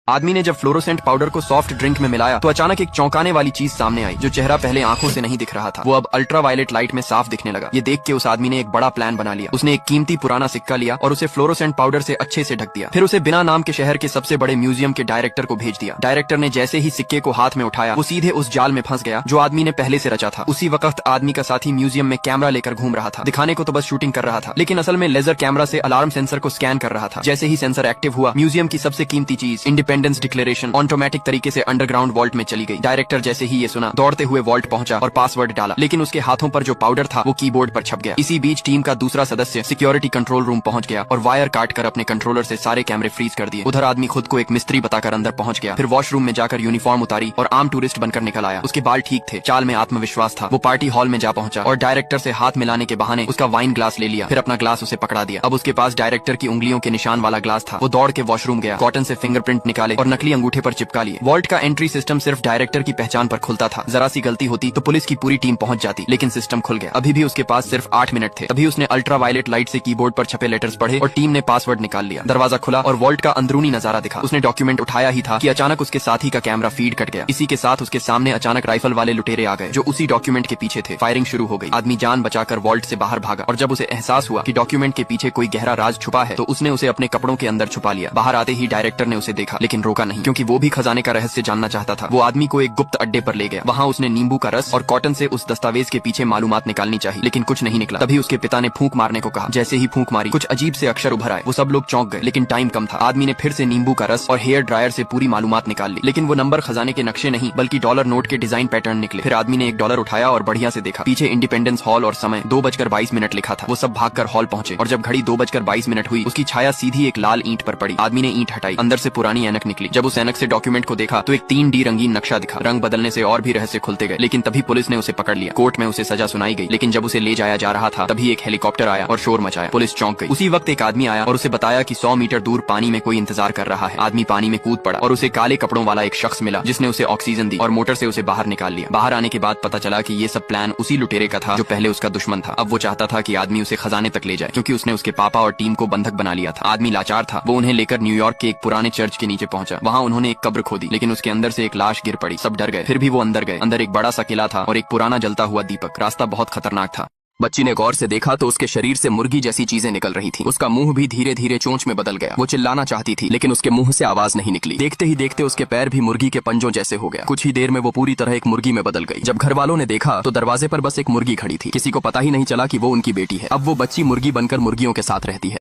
आदमी ने जब फ्लोरोसेंट पाउडर को सॉफ्ट ड्रिंक में मिलाया तो अचानक एक चौंकाने वाली चीज सामने आई। जो चेहरा पहले आंखों से नहीं दिख रहा था वो अब अल्ट्रावायलेट लाइट में साफ दिखने लगा। ये देख के उस आदमी ने एक बड़ा प्लान बना लिया। उसने एक कीमती पुराना सिक्का लिया और उसे फ्लोरोसेंट पाउडर से अच्छे से ढक दिया। फिर उसे बिना नाम के शहर के सबसे बड़े म्यूजियम के डायरेक्टर को भेज दिया। डायरेक्टर ने जैसे ही सिक्के को हाथ में उठाया वो सीधे उस जाल में फंस गया जो आदमी ने पहले से रचा था। उसी वक्त आदमी का साथी म्यूजियम में कैमरा लेकर घूम रहा था। दिखाने को तो बस शूटिंग कर रहा था, लेकिन असल में लेजर कैमरा से अलार्म सेंसर को स्कैन कर रहा था। जैसे ही सेंसर एक्टिव हुआ म्यूजियम की सबसे कीमती चीज इंडिपेंडेंस डिक्लेरेशन ऑटोमेटिक तरीके से अंडरग्राउंड वॉल्ट में चली गई। डायरेक्टर जैसे ही ये सुना दौड़ते हुए वॉल्ट पहुंचा और पासवर्ड डाला, लेकिन उसके हाथों पर जो पाउडर था वो कीबोर्ड पर छप गया। इसी बीच टीम का दूसरा सदस्य सिक्योरिटी कंट्रोल रूम पहुंच गया और वायर काट कर अपने कंट्रोलर से सारे कैमरे फ्रीज कर दिए। उधर आदमी खुद को एक मिस्त्री बताकर अंदर पहुंच गया। फिर वॉशरूम में जाकर यूनिफॉर्म उतारी और आम टूरिस्ट बनकर निकल आया। उसके बाल ठीक थे, चाल में आत्मविश्वास था। वो पार्टी हॉल में जा पहुंचा और डायरेक्टर से हाथ मिलाने के बहाने उसका वाइन ग्लास ले लिया। फिर अपना ग्लास उसे पकड़ा दिया। अब उसके पास डायरेक्टर की उंगलियों के निशान वाला ग्लास था। वो दौड़ के वॉशरूम गया, कॉटन से फिंगरप्रिंट निकाले और नकली अंगूठे पर चिपका लिए। वॉल्ट का एंट्री सिस्टम सिर्फ डायरेक्टर की पहचान पर खुलता था। जरा सी गलती होती तो पुलिस की पूरी टीम पहुंच जाती, लेकिन सिस्टम खुल गया। अभी भी उसके पास सिर्फ 8 मिनट थे। तभी उसने अल्ट्रावायलेट लाइट से कीबोर्ड पर छपे लेटर्स पढ़े और टीम ने पासवर्ड निकाल लिया। दरवाजा खुला और वॉल्ट का अंदरूनी नजारा दिखा। उसने डॉक्यूमेंट उठाया ही था कि अचानक उसके साथी का कैमरा फीड कट गया। इसी के साथ उसके सामने अचानक राइफल वाले लुटेरे आ गए जो उसी डॉक्यूमेंट के पीछे थे। फायरिंग शुरू हो गई। आदमी जान बचाकर वॉल्ट से बाहर भागा और जब उसे एहसास हुआ कि डॉक्यूमेंट के पीछे कोई गहरा राज छुपा है तो उसने उसे अपने कपड़ों के अंदर छुपा लिया। बाहर आते ही डायरेक्टर ने उसे देखा, लेकिन रोका नहीं, क्योंकि वो भी खजाने का रहस्य जानना चाहता था। वो आदमी को एक गुप्त अड्डे पर ले गया। वहाँ उसने नींबू का रस और कॉटन से उस दस्तावेज के पीछे मालूमात निकालनी चाहिए, लेकिन कुछ नहीं निकला। तभी उसके पिता ने फूंक मारने को कहा। जैसे ही फूंक मारी कुछ अजीब से अक्षर उभर आए। वो सब लोग चौंक गए, लेकिन टाइम कम था। आदमी ने फिर से नींबू का रस और हेयर ड्रायर से पूरी मालूमात निकाल ली, लेकिन वो नंबर खजाने के नक्शे नहीं बल्कि डॉलर नोट के डिजाइन पैटर्न निकले। फिर आदमी ने $1 उठाया और बढ़िया से देखा। पीछे इंडिपेंडेंस हॉल और समय 2:22 लिखा था। वो सब भागकर हॉल पहुंचे और जब घड़ी 2:22 हुई उसकी छाया सीधी एक लाल ईंट पर पड़ी। आदमी ने ईंट हटाई, अंदर से पुरानी ऐनक निकली। जब उस ऐनक से डॉक्यूमेंट को देखा तो एक 3D रंगीन नक्शा दिखा। रंग बदलने से और भी रहस्य खुलते गए, लेकिन तभी पुलिस ने उसे पकड़ लिया। कोर्ट में उसे सजा सुनाई गई, लेकिन जब उसे ले जाया जा रहा था तभी एक हेलीकॉप्टर आया और शोर मचाया। पुलिस चौंक गई। उसी वक्त एक आदमी आया और उसे बताया कि 100 मीटर दूर पानी में कोई इंतजार कर रहा है। आदमी पानी में कूद पड़ा और उसे काले कपड़ों वाला एक शख्स मिला जिसने उसे ऑक्सीजन दी और मोटर से उसे बाहर निकाल लिया। बाहर आने के बाद पता चला कि ये सब प्लान उसी लुटेरे का था जो पहले उसका दुश्मन था। अब वो चाहता था कि आदमी उसे खजाने तक ले जाए, क्योंकि उसने उसके पापा और टीम को बंधक बना लिया था। आदमी लाचार था। वो उन्हें लेकर न्यूयॉर्क के एक पुराने चर्च के नीचे पहुंचा। वहाँ उन्होंने एक कब्र खोदी, लेकिन उसके अंदर से एक लाश गिर पड़ी। सब डर गए। फिर भी वो अंदर गए। अंदर एक बड़ा सा किला था और एक पुराना जलता हुआ दीपक। रास्ता बहुत खतरनाक था। बच्ची ने गौर से देखा तो उसके शरीर से मुर्गी जैसी चीजें निकल रही थी। उसका मुंह भी धीरे धीरे चोंच में बदल गया। वो चिल्लाना चाहती थी, लेकिन उसके मुंह से आवाज नहीं निकली। देखते ही देखते उसके पैर भी मुर्गी के पंजों जैसे हो गया। कुछ ही देर में वो पूरी तरह एक मुर्गी में बदल गई। जब घर वालों ने देखा तो दरवाजे पर बस एक मुर्गी खड़ी थी। किसी को पता ही नहीं चला कि वो उनकी बेटी है। अब वो बच्ची मुर्गी बनकर मुर्गियों के साथ रहती है।